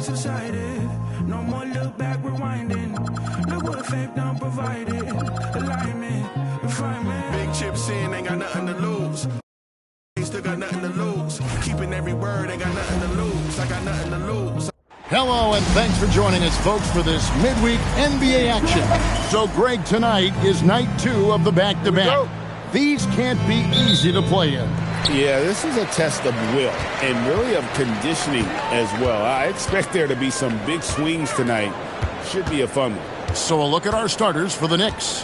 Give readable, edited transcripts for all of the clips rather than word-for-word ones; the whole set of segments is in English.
subsided. No more look back, rewinding. Look what fake done provided. Alignment, refinement. Big chips in, ain't got nothing to lose. Still got nothing to lose. Keeping every word, ain't got nothing to lose. I got nothing to lose. Hello, and thanks for joining us, folks, for this midweek NBA action. So, Greg, tonight is night 2 of the back-to-back. These can't be easy to play in. Yeah, this is a test of will and really of conditioning as well. I expect there to be some big swings tonight. Should be a fun one. So a look at our starters for the Knicks.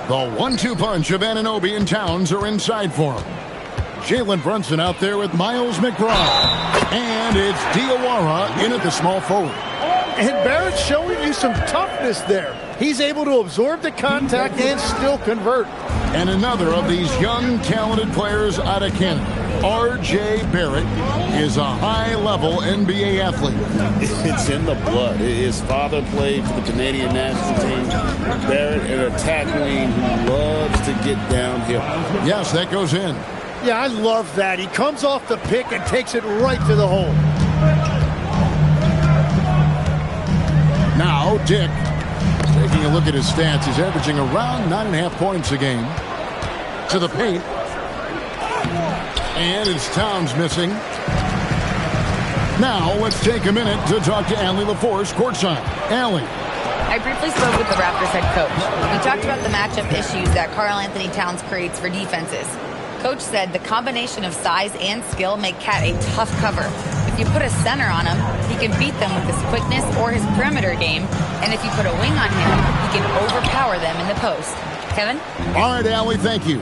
The 1-2 punch of Anunoby and Towns are inside for him. Jalen Brunson out there with Miles McBride. And it's Diawara in at the small forward. And Barrett's showing you some toughness there. He's able to absorb the contact and still convert. And another of these young, talented players out of Canada, R.J. Barrett, is a high-level NBA athlete. It's in the blood. His father played for the Canadian national team. Barrett, an attack wing who loves to get downhill. Yes, that goes in. Yeah, I love that. He comes off the pick and takes it right to the hole. Now, Dick, taking a look at his stats, he's averaging around 9.5 points a game. To the paint. And it's Towns missing. Now, let's take a minute to talk to Allie LaForce, courtside. Allie. I briefly spoke with the Raptors head coach. We talked about the matchup issues that Karl Anthony Towns creates for defenses. Coach said the combination of size and skill make Cat a tough cover. If you put a center on him, he can beat them with his quickness or his perimeter game. And if you put a wing on him, he can overpower them in the post. Kevin? All right, Allie, thank you.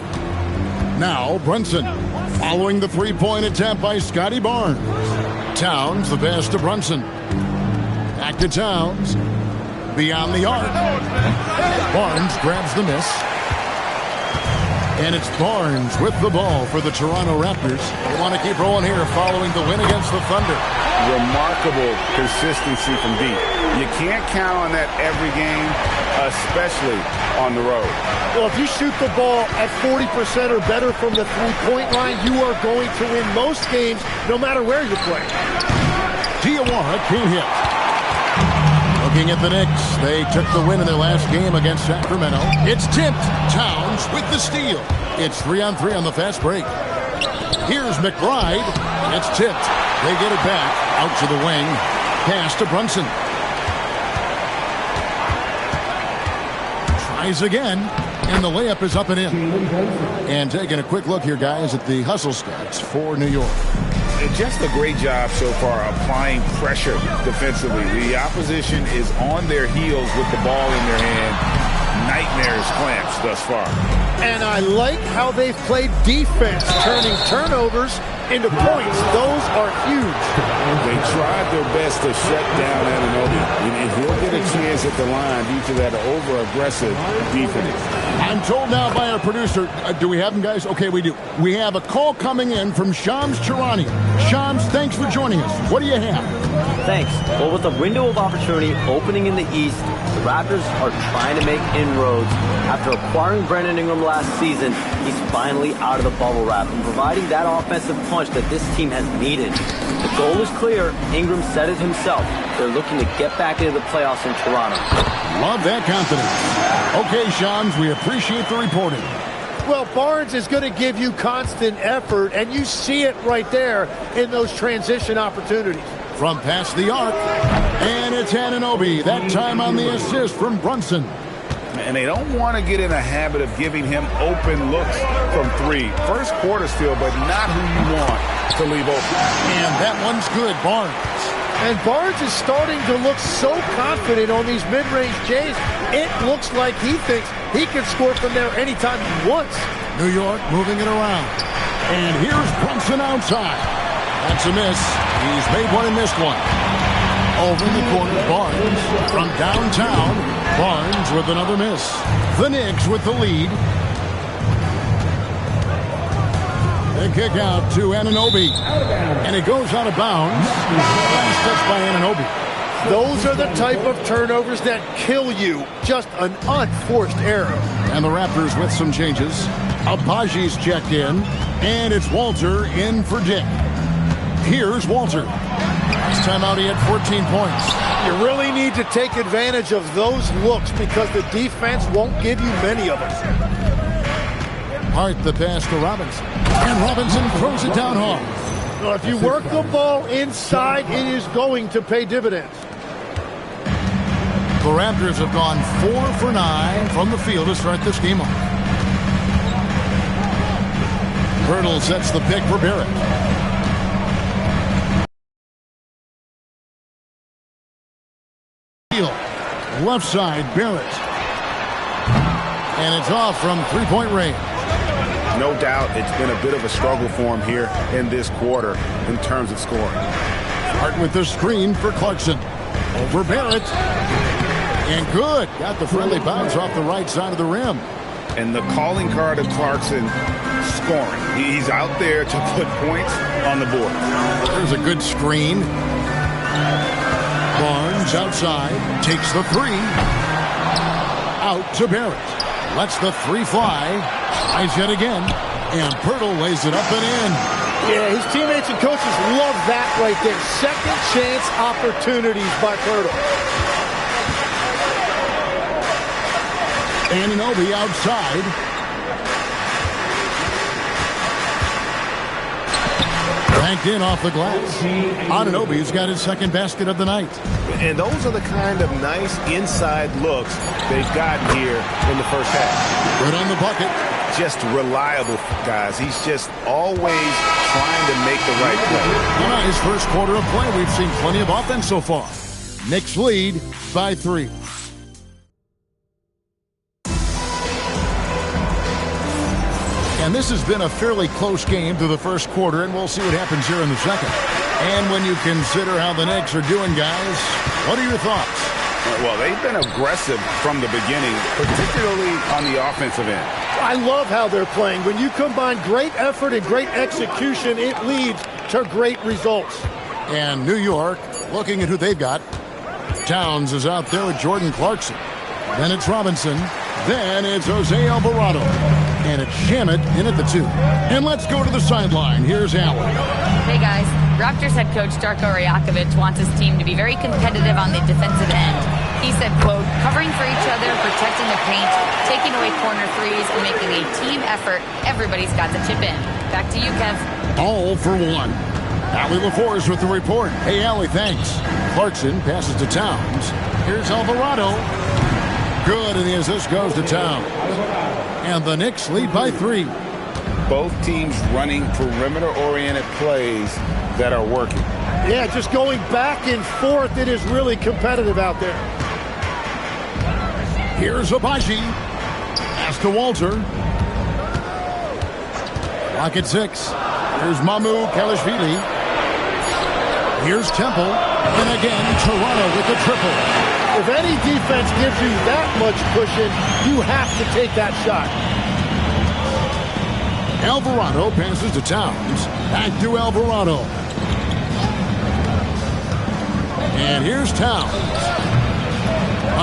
Now, Brunson, following the three-point attempt by Scotty Barnes. Towns, the pass to Brunson. Back to Towns. Beyond the arc. Barnes grabs the miss. And it's Barnes with the ball for the Toronto Raptors. They want to keep rolling here following the win against the Thunder. Remarkable consistency from deep. You can't count on that every game, especially on the road. Well, if you shoot the ball at 40% or better from the three-point line, you are going to win most games, no matter where you play. Diawara can't hit. Looking at the Knicks, they took the win in their last game against Sacramento. It's tipped. Towns with the steal. It's 3-on-3 on the fast break. Here's McBride, and it's tipped. They get it back out to the wing. Pass to Brunson. Tries again, and the layup is up and in. And taking a quick look here, guys, at the hustle stats for New York. Just a great job so far applying pressure defensively. The opposition is on their heels with the ball in their hand. Nightmares clamps thus far. And I like how they've played defense, turning turnovers into points. Those are huge. They tried their best to shut down Anunoby, and he'll get a chance at the line due to that over-aggressive defense. I'm told now by our producer, do we have them, guys? Okay, we do. We have a call coming in from Shams Charania. Shams, thanks for joining us. What do you have? Thanks. Well, with the window of opportunity opening in the East, the Raptors are trying to make inroads. After acquiring Brandon Ingram last season, he's finally out of the bubble wrap and providing that offensive punch that this team has needed. The goal is clear. Ingram said it himself. They're looking to get back into the playoffs in Toronto. Love that confidence. Okay, Shams, we appreciate the reporting. Well, Barnes is going to give you constant effort, and you see it right there in those transition opportunities. From past the arc, and it's Anunoby, that time on the assist from Brunson. And they don't want to get in a habit of giving him open looks from three. First quarter still, but not who you want to leave open. And that one's good, Barnes. And Barnes is starting to look so confident on these mid-range Jays. It looks like he thinks he can score from there anytime he wants. New York moving it around. And here's Brunson outside. That's a miss. He's made one and missed one. Over in the corner, Barnes from downtown. Barnes with another miss. The Knicks with the lead. The kick out to Anunoby. And it goes out of bounds. Last touch by Anunoby. Those are the type of turnovers that kill you. Just an unforced error. And the Raptors with some changes. Abaji's checked in. And it's Walter in for Dick. Here's Walter. timeout, he had 14 points. You really need to take advantage of those looks because the defense won't give you many of them. Hart the pass to Robinson. And Robinson throws it down hard. Well, if you work the ball inside, it is going to pay dividends. The Raptors have gone 4 for 9 from the field to start this game off. Hurdle sets the pick for Barrett. Left side, Barrett. And it's off from three-point range. No doubt it's been a bit of a struggle for him here in this quarter in terms of scoring. Hart with the screen for Clarkson. Over Barrett. And good. Got the friendly bounce off the right side of the rim. And the calling card of Clarkson, scoring. He's out there to put points on the board. There's a good screen. Barnes outside. Takes the three. Out to Barrett. Lets the three fly. Tries yet again. And Pirtle lays it up and in. Yeah, his teammates and coaches love that right there. Second chance opportunities by Pirtle. Anunoby outside. Banked in off the glass. Anunoby's got his second basket of the night. And those are the kind of nice inside looks they've gotten here in the first half. Good on the bucket. Just reliable, guys. He's just always trying to make the right play. And on his first quarter of play, we've seen plenty of offense so far. Knicks lead by 3. And this has been a fairly close game through the first quarter, and we'll see what happens here in the second. And when you consider how the Knicks are doing, guys, what are your thoughts? Well, they've been aggressive from the beginning, particularly on the offensive end. I love how they're playing. When you combine great effort and great execution, it leads to great results. And New York, looking at who they've got. Towns is out there with Jordan Clarkson. Then it's Robinson. Then it's Jose Alvarado. And it's Shamet in at the 2. And let's go to the sideline. Here's Allen. Hey, guys. Raptors head coach Darko Rajakovic wants his team to be very competitive on the defensive end. He said, quote, covering for each other, protecting the paint, taking away corner threes, and making a team effort. Everybody's got to chip in. Back to you, Kev. All for one. Allie LaForce with the report. Hey, Allie, thanks. Clarkson passes to Towns. Here's Alvarado. Good, and the assist goes to Towns. And the Knicks lead by 3. Both teams running perimeter-oriented plays that are working. Yeah, just going back and forth. It is really competitive out there. Here's Abaji. Pass to Walter. Clock at 6. Here's Mamu Kalashvili. Here's Temple. And again, Toronto with the triple. If any defense gives you that much cushion, you have to take that shot. Alvarado passes to Towns. Back to Alvarado. And here's Towns.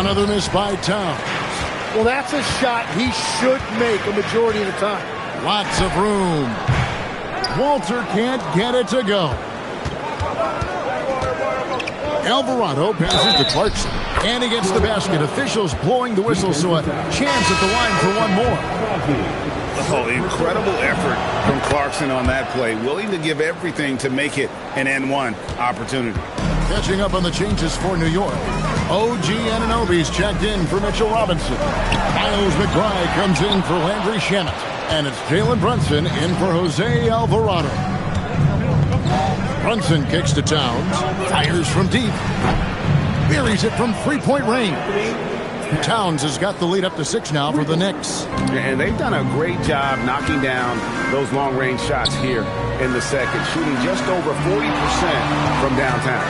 Another miss by Towns. Well, that's a shot he should make a majority of the time. Lots of room. Walter can't get it to go. Alvarado passes to Clarkson. And he gets the basket. Officials blowing the whistle, so a chance at the line for one more. Oh, incredible effort from Clarkson on that play. Willing to give everything to make it an N1 opportunity. Catching up on the changes for New York. OG Anunoby's checked in for Mitchell Robinson. Miles McBride comes in for Landry Shamet. And it's Jalen Brunson in for Jose Alvarado. Brunson kicks to Towns. Fires from deep. Buries it from three-point range. Towns has got the lead up to 6 now for the Knicks. And they've done a great job knocking down those long-range shots here in the second, shooting just over 40% from downtown.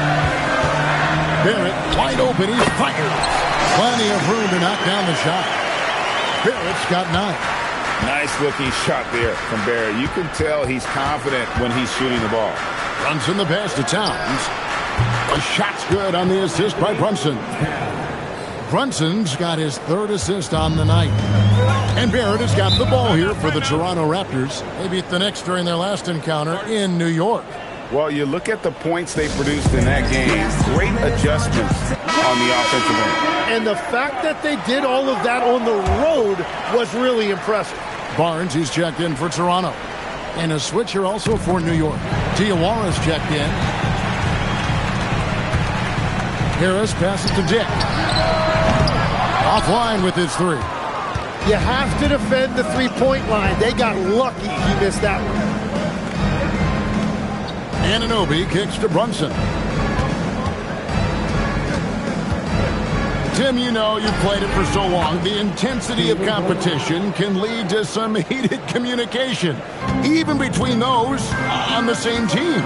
Barrett wide open. He fires. Plenty of room to knock down the shot. Barrett's got 9. Nice-looking shot there from Barrett. You can tell he's confident when he's shooting the ball. Brunson the pass to Towns. The shot's good on the assist by Brunson. Brunson's got his 3rd assist on the night. And Barrett has got the ball here for the Toronto Raptors. They beat the Knicks during their last encounter in New York. Well, you look at the points they produced in that game. Great adjustments on the offensive end. And the fact that they did all of that on the road was really impressive. Barnes, he's checked in for Toronto. And a switch here also for New York. Diawara's checked in. Harris passes to Dick. Offline with his three. You have to defend the three-point line. They got lucky he missed that one. Anunoby kicks to Brunson. Tim, you know, you've played it for so long. The intensity of competition can lead to some heated communication, even between those on the same team.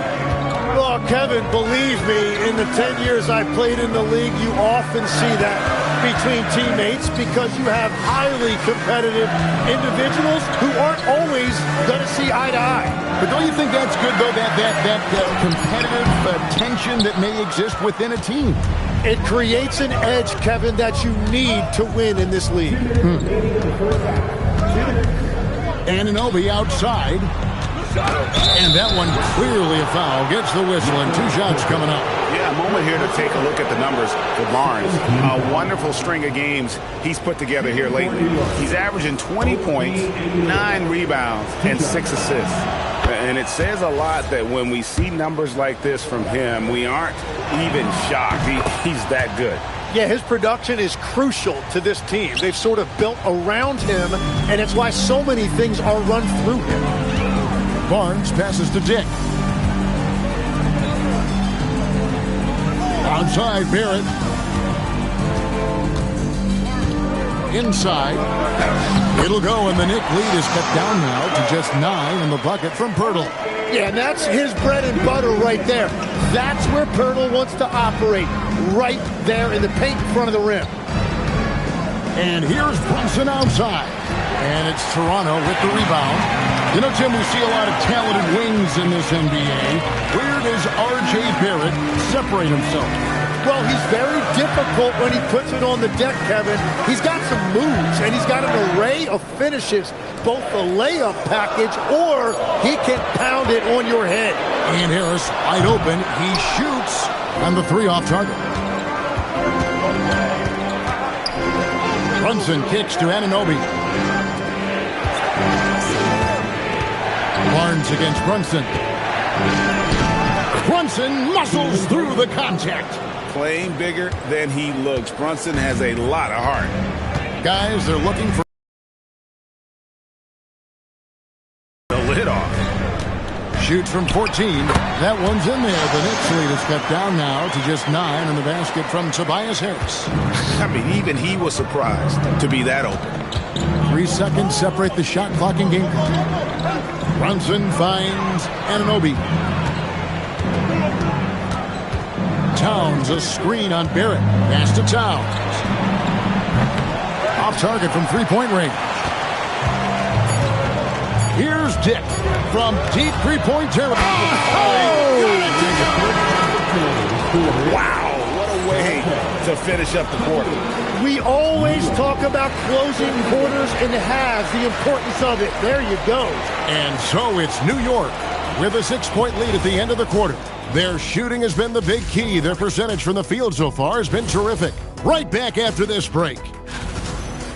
Well, Kevin, believe me, in the 10 years I've played in the league, you often see that between teammates because you have highly competitive individuals who aren't always going to see eye to eye. But don't you think that's good, though, that competitive tension that may exist within a team? It creates an edge, Kevin, that you need to win in this league. Anunoby outside. And that one clearly a foul. Gets the whistle and 2 shots coming up. Yeah, a moment here to take a look at the numbers for Barnes. A wonderful string of games he's put together here lately. He's averaging 20 points, 9 rebounds, and 6 assists. And it says a lot that when we see numbers like this from him, we aren't even shocked. He's that good. Yeah, his production is crucial to this team. They've sort of built around him, and it's why so many things are run through him. Barnes passes to Dick. Outside, Barrett. Inside. It'll go, and the Knicks lead is cut down now to just 9 in the bucket from Pirtle. Yeah, and that's his bread and butter right there. That's where Pirtle wants to operate, right there in the paint in front of the rim. And here's Brunson outside. And it's Toronto with the rebound. You know, Tim, we see a lot of talented wings in this NBA. Where does R.J. Barrett separate himself? Well, he's very difficult when he puts it on the deck, Kevin. He's got some moves, and he's got an array of finishes, both the layup package or he can pound it on your head. And Harris wide open. He shoots on the 3 off target. Brunson kicks to Anunoby. Barnes against Brunson. Brunson muscles through the contact. Playing bigger than he looks. Brunson has a lot of heart. Guys, they're looking for the lid off. Shoots from 14. That one's in there. The Knicks lead is cut down now to just 9 in the basket from Tobias Harris. I mean, even he was surprised to be that open. 3 seconds separate the shot clock and game clock. Brunson finds Anunoby. Towns, a screen on Barrett. Pass to Towns. Off target from 3-point range. Here's Dick from deep 3-point territory. Wow, what a way to finish up the quarter. We always talk about closing quarters and halves, the importance of it. There you go. And so it's New York with a 6-point lead at the end of the quarter. Their shooting has been the big key. Their percentage from the field so far has been terrific. Right back after this break.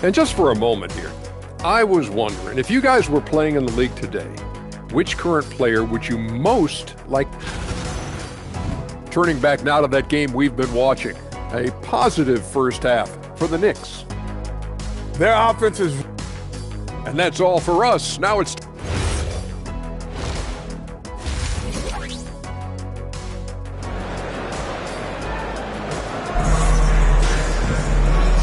And just for a moment here, I was wondering, if you guys were playing in the league today, which current player would you most like? Turning back now to that game we've been watching, a positive first half for the Knicks. Their offense is... And that's all for us. Now it's...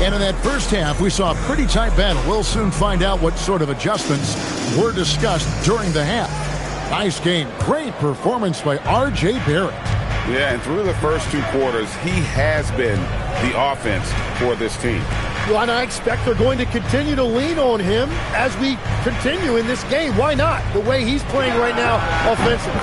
And in that first half, we saw a pretty tight battle. We'll soon find out what sort of adjustments were discussed during the half. Nice game. Great performance by R.J. Barrett. Yeah, and through the first 2 quarters, he has been the offense for this team. Well, and I expect they're going to continue to lean on him as we continue in this game. Why not? The way he's playing right now offensively.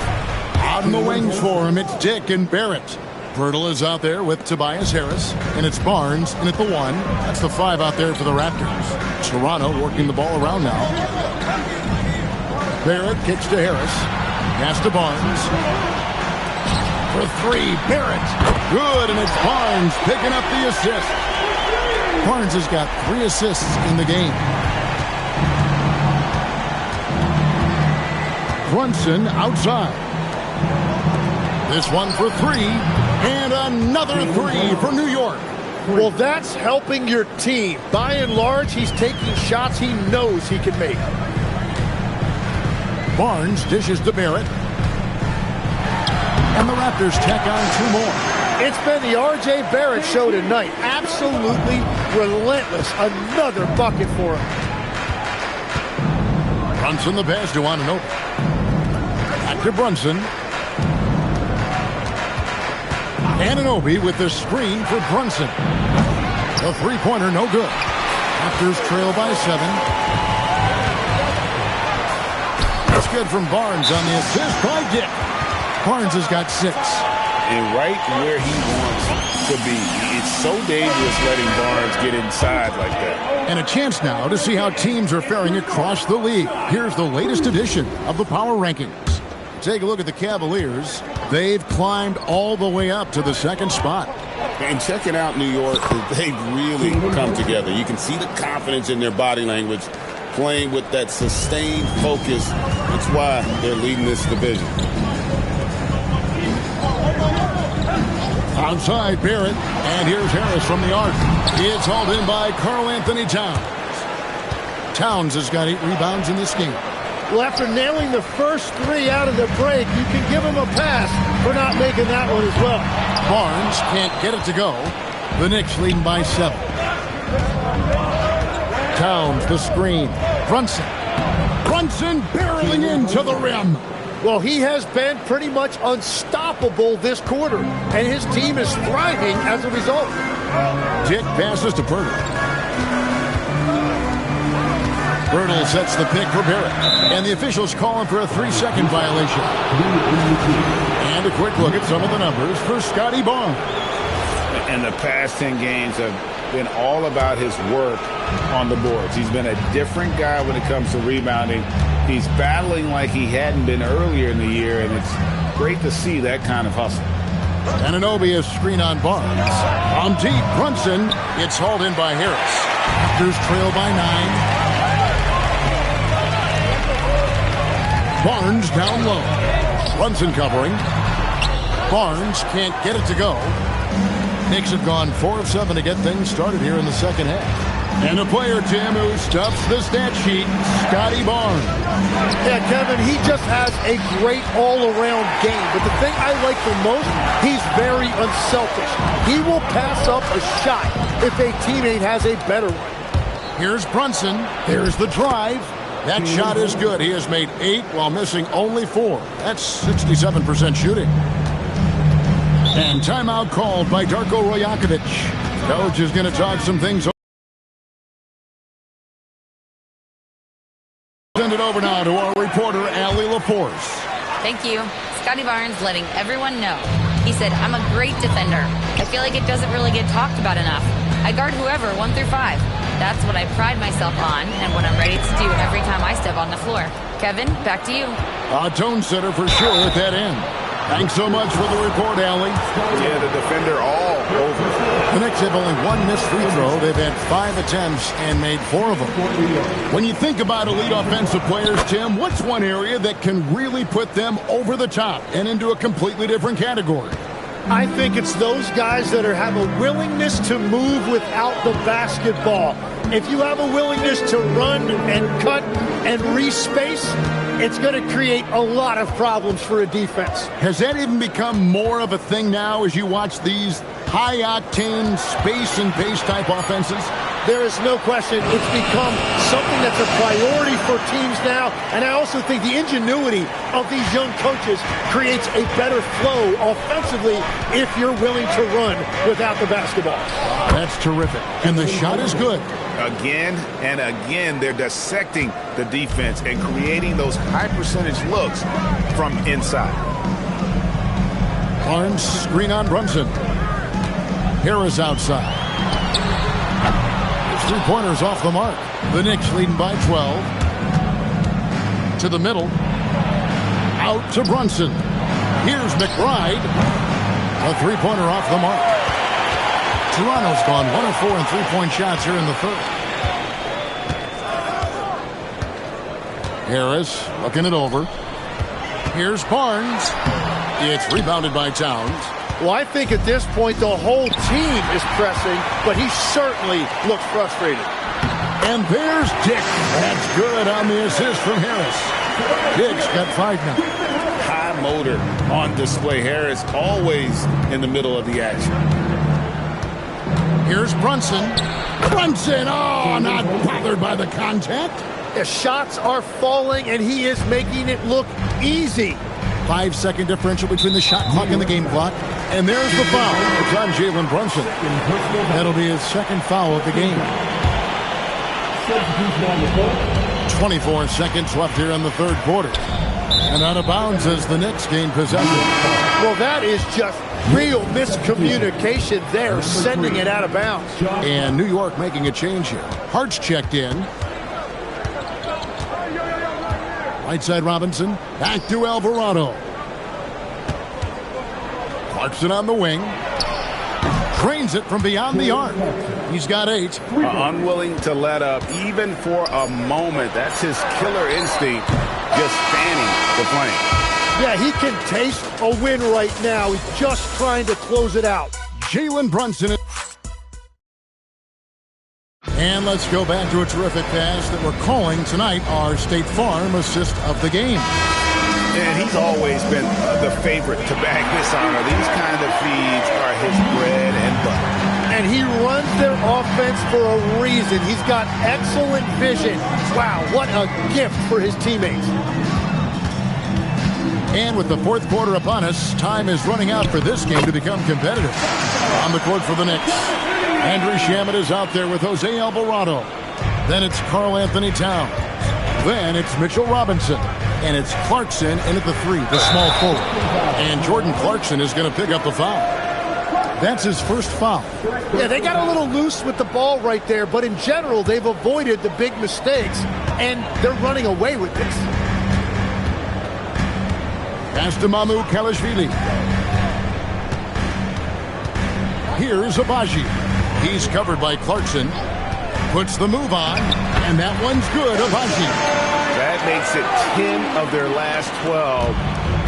Out in the wings for him, it's Dick and Barrett. Pirtle is out there with Tobias Harris, and it's Barnes in at the 1. That's the 5 out there for the Raptors. Toronto working the ball around now. Barrett kicks to Harris. Pass to Barnes. For three, Barrett. Good, and it's Barnes picking up the assist. Barnes has got 3 assists in the game. Brunson outside. This one for 3, and another 3 for New York. Well, that's helping your team. By and large, he's taking shots he knows he can make. Barnes dishes to Barrett. And the Raptors tack on 2 more. It's been the R.J. Barrett show tonight. Absolutely relentless. Another bucket for him. Brunson the pass to Anunoby. Back to Brunson. Anunoby with the screen for Brunson. The three-pointer no good. Raptors trail by 7. That's good from Barnes on the assist by Dick. Barnes has got 6. And right where he wants to be. It's so dangerous letting Barnes get inside like that. And a chance now to see how teams are faring across the league. Here's the latest edition of the Power Rankings. Take a look at the Cavaliers. They've climbed all the way up to the 2nd spot. And checking out New York, they've really come together. You can see the confidence in their body language, playing with that sustained focus. That's why they're leading this division. Outside Barrett, and here's Harris from the arc. It's hauled in by Karl-Anthony Towns. Towns has got 8 rebounds in this game. Well, after nailing the first 3 out of the break, you can give him a pass for not making that one as well. Barnes can't get it to go. The Knicks leading by 7. Towns the screen. Brunson. Brunson barreling into the rim. Well, he has been pretty much unstoppable this quarter, and his team is thriving as a result. Dick passes to Pirtle. Pirtle sets the pick for Barrett, and the officials call him for a 3-second violation. And a quick look at some of the numbers for Scotty Barnes. And the past 10 games have been all about his work on the boards. He's been a different guy when it comes to rebounding. He's battling like he hadn't been earlier in the year, and it's great to see that kind of hustle. Anunoby is screen on Barnes. On deep, Brunson. It's hauled in by Harris. Raptors trail by 9. Barnes down low. Brunson covering. Barnes can't get it to go. Knicks have gone 4 of 7 to get things started here in the second half. And a player, Tim, who stuffs the stat sheet, Scotty Barnes. Yeah, Kevin, he just has a great all-around game. But the thing I like the most, he's very unselfish. He will pass up a shot if a teammate has a better one. Here's Brunson. There's the drive. That shot is good. He has made 8 while missing only 4. That's 67% shooting. And timeout called by Darko Rajakovic. Coach is going to talk some things over. Send it over now to our reporter, Allie LaForce. Thank you. Scotty Barnes letting everyone know. He said, I'm a great defender. I feel like it doesn't really get talked about enough. I guard whoever, 1 through 5. That's what I pride myself on and what I'm ready to do every time I step on the floor. Kevin, back to you. A tone setter for sure at that end. Thanks so much for the report, Allie. Yeah, the defender all over. The Knicks have only 1 missed free throw. They've had 5 attempts and made 4 of them. When you think about elite offensive players, Tim, what's one area that can really put them over the top and into a completely different category? I think it's those guys that have a willingness to move without the basketball. If you have a willingness to run and cut and respace, it's going to create a lot of problems for a defense. Has that even become more of a thing now as you watch these high-octane space and pace type offenses? There is no question it's become something that's a priority for teams now, and I also think the ingenuity of these young coaches creates a better flow offensively if you're willing to run without the basketball. That's terrific, and the shot is good. Again and again, they're dissecting the defense and creating those high-percentage looks from inside. Barnes, screen on Brunson. Harris outside. His three-pointers off the mark. The Knicks leading by 12. To the middle. Out to Brunson. Here's McBride. A three-pointer off the mark. Toronto's gone 1 of 4 in three-point shots here in the third. Harris looking it over. Here's Barnes. It's rebounded by Towns. Well, I think at this point the whole team is pressing, but he certainly looks frustrated. And there's Dick. That's good on the assist from Harris. Dick's got 5 now. High motor on display. Harris always in the middle of the action. Here's Brunson. Brunson, oh, not bothered by the contact. The shots are falling, and he is making it look easy. 5-second differential between the shot clock and the game clock. And there's the foul. It's on Jalen Brunson. That'll be his second foul of the game. 24 seconds left here in the third quarter. And out of bounds as the Knicks gain possession. Well, that is just real miscommunication there, sending it out of bounds. And New York making a change here. Hart's checked in. Right side Robinson. Back to Alvarado. Clarkson on the wing. Drains it from beyond the arc. He's got 8. Unwilling to let up even for a moment. That's his killer instinct. Just fanning the flame. Yeah, he can taste a win right now. He's just trying to close it out. Jalen Brunson. And let's go back to a terrific pass that we're calling tonight our State Farm assist of the game. And he's always been the favorite to bag this honor. These kind of feeds are his bread and butter. And he runs their offense for a reason. He's got excellent vision. Wow, what a gift for his teammates. And with the fourth quarter upon us, time is running out for this game to become competitive. On the court for the Knicks, Andrew Shamet is out there with Jose Alvarado. Then it's Karl Anthony Towns. Then it's Mitchell Robinson. And it's Clarkson in at the 3, the small forward. And Jordan Clarkson is going to pick up the foul. That's his first foul. Yeah, they got a little loose with the ball right there, but in general, they've avoided the big mistakes, and they're running away with this. Pass to Mamu Kalashvili. Here's Abaji. He's covered by Clarkson. Puts the move on, and that one's good, Abaji. That makes it 10 of their last 12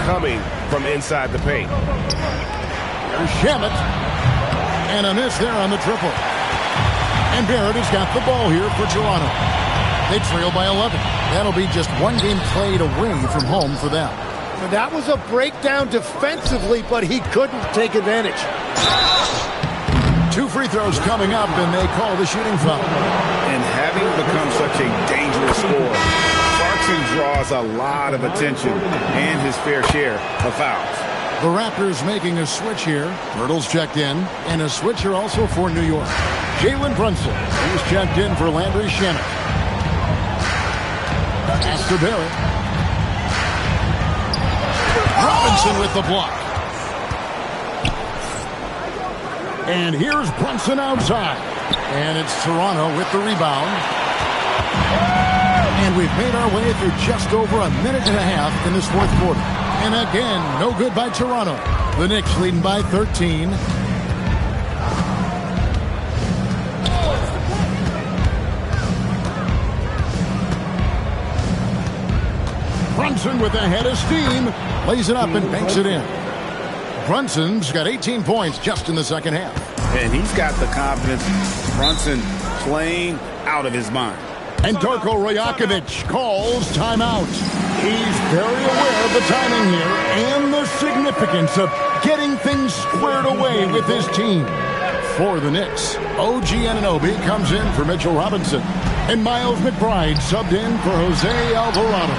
coming from inside the paint. There's Shamet. And a miss there on the triple. And Barrett has got the ball here for Toronto. They trail by 11. That'll be just one game played away from home for them. And that was a breakdown defensively, but he couldn't take advantage. 2 free throws coming up, and they call the shooting foul. And having become such a dangerous scorer, Clarkson draws a lot of attention and his fair share of fouls. The Raptors making a switch here. Hurdle's checked in, and a switch here also for New York. Jalen Brunson, he's checked in for Landry Shamet. Pass to Barrett. Robinson with the block. And here's Brunson outside. And it's Toronto with the rebound. And we've made our way through just over a minute and a half in this fourth quarter. And again, no good by Toronto. The Knicks leading by 13. Brunson with a head of steam. Lays it up and banks it in. Brunson's got 18 points just in the second half. And he's got the confidence. Brunson playing out of his mind. And Darko Rajakovic calls timeout. He's very aware of the timing here and the significance of getting things squared away with his team. For the Knicks, OG Anunoby comes in for Mitchell Robinson. And Miles McBride subbed in for Jose Alvarado.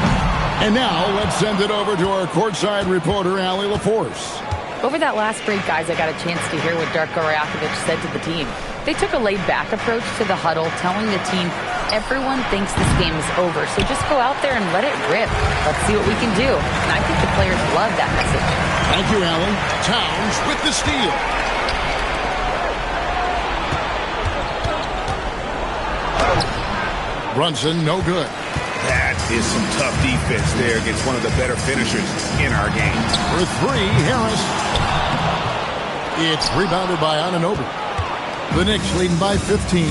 And now let's send it over to our courtside reporter, Allie LaForce. Over that last break, guys, I got a chance to hear what Darko Rajakovic said to the team. They took a laid-back approach to the huddle, telling the team, everyone thinks this game is over, so just go out there and let it rip. Let's see what we can do. And I think the players love that message. Thank you, Allen. Towns with the steal. Brunson, no good. That's is some tough defense there against one of the better finishers in our game. For three, Harris. It's rebounded by Anunoby. The Knicks leading by 15.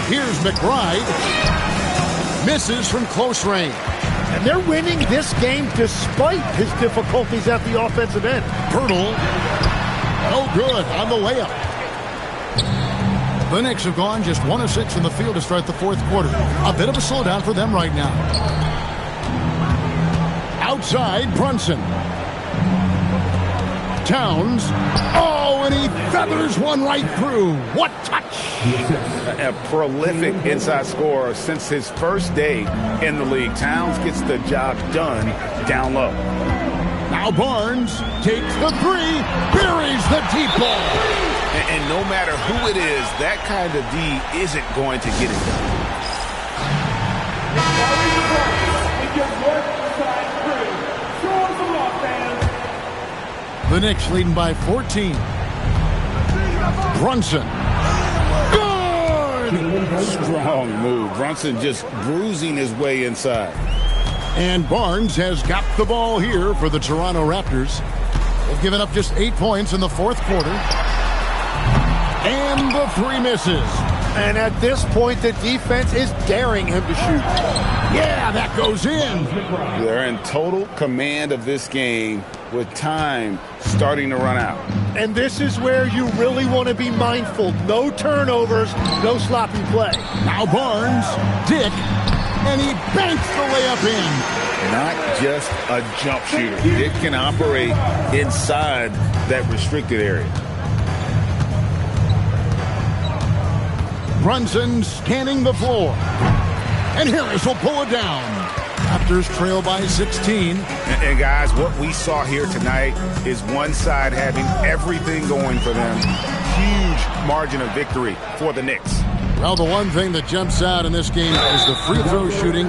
Here's McBride. Misses from close range. And they're winning this game despite his difficulties at the offensive end. Pirtle. No good on the layup. The Knicks have gone just 1 of 6 from the field to start the fourth quarter. A bit of a slowdown for them right now. Outside, Brunson. Towns. Oh, and he feathers one right through. What touch! A prolific inside scorer since his first day in the league. Towns gets the job done down low. Now Barnes takes the three, buries the deep ball. And no matter who it is, that kind of D isn't going to get it done. The Knicks leading by 14. Brunson. Good! Strong move. Brunson just bruising his way inside. And Barnes has got the ball here for the Toronto Raptors. They've given up just 8 points in the fourth quarter. And the three misses. And at this point, the defense is daring him to shoot. Yeah, that goes in. They're in total command of this game with time starting to run out. And this is where you really want to be mindful. No turnovers, no sloppy play. Now Barnes, Dick, and he banks the layup in. Not just a jump shooter. Dick can operate inside that restricted area. Brunson scanning the floor. And Harris will pull it down. Raptors trail by 16. And guys, what we saw here tonight is one side having everything going for them. Huge margin of victory for the Knicks. Well, the one thing that jumps out in this game is the free throw shooting,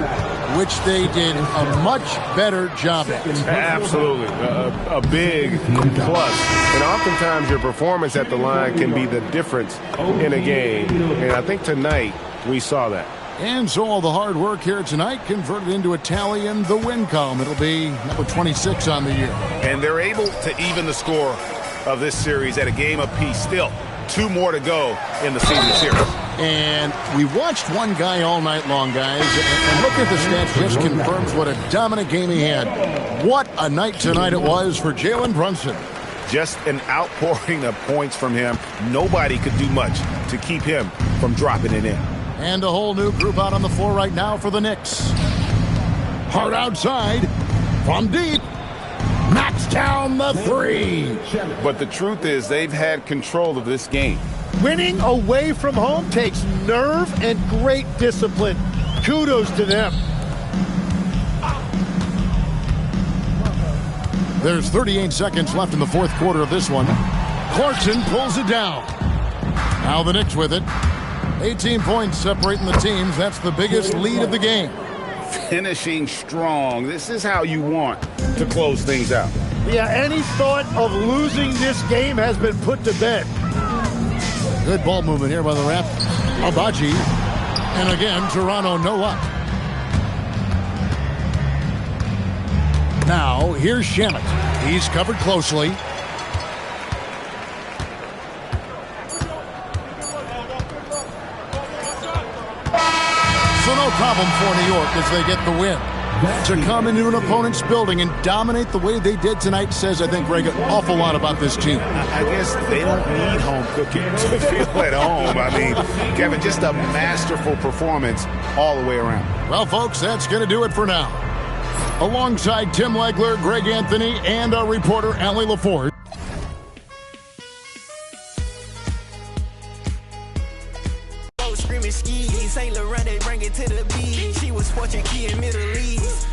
which they did a much better job at. Absolutely. A big plus. And oftentimes your performance at the line can be the difference in a game. And I think tonight we saw that. And so all the hard work here tonight converted into a tally in the win column. It'll be number 26 on the year. And they're able to even the score of this series at a game apiece. Still, 2 more to go in the season series. And we watched one guy all night long, guys. And look at the stats, just confirms what a dominant game he had. What a night tonight it was for Jalen Brunson. Just an outpouring of points from him. Nobody could do much to keep him from dropping it in. And a whole new group out on the floor right now for the Knicks. Hard outside. From deep. Knocks down the three. But the truth is they've had control of this game. Winning away from home takes nerve and great discipline. Kudos to them. There's 38 seconds left in the fourth quarter of this one. Clarkson pulls it down. Now the Knicks with it. 18 points separating the teams. That's the biggest lead of the game. Finishing strong. This is how you want to close things out. Yeah, any thought of losing this game has been put to bed. Good ball movement here by the Raptors. Abaji. And again, Toronto no luck. Now, here's Shamet. He's covered closely. So no problem for New York as they get the win. To come into an opponent's building and dominate the way they did tonight says, I think, Greg, an awful lot about this team. I guess they don't need home cooking to feel at home. I mean, Kevin, just a masterful performance all the way around. Well, folks, that's going to do it for now. Alongside Tim Legler, Greg Anthony, and our reporter, Allie LaForge. Screaming skis, Saint Laurent, they bring it to the beach. She was fortune key in Middle East.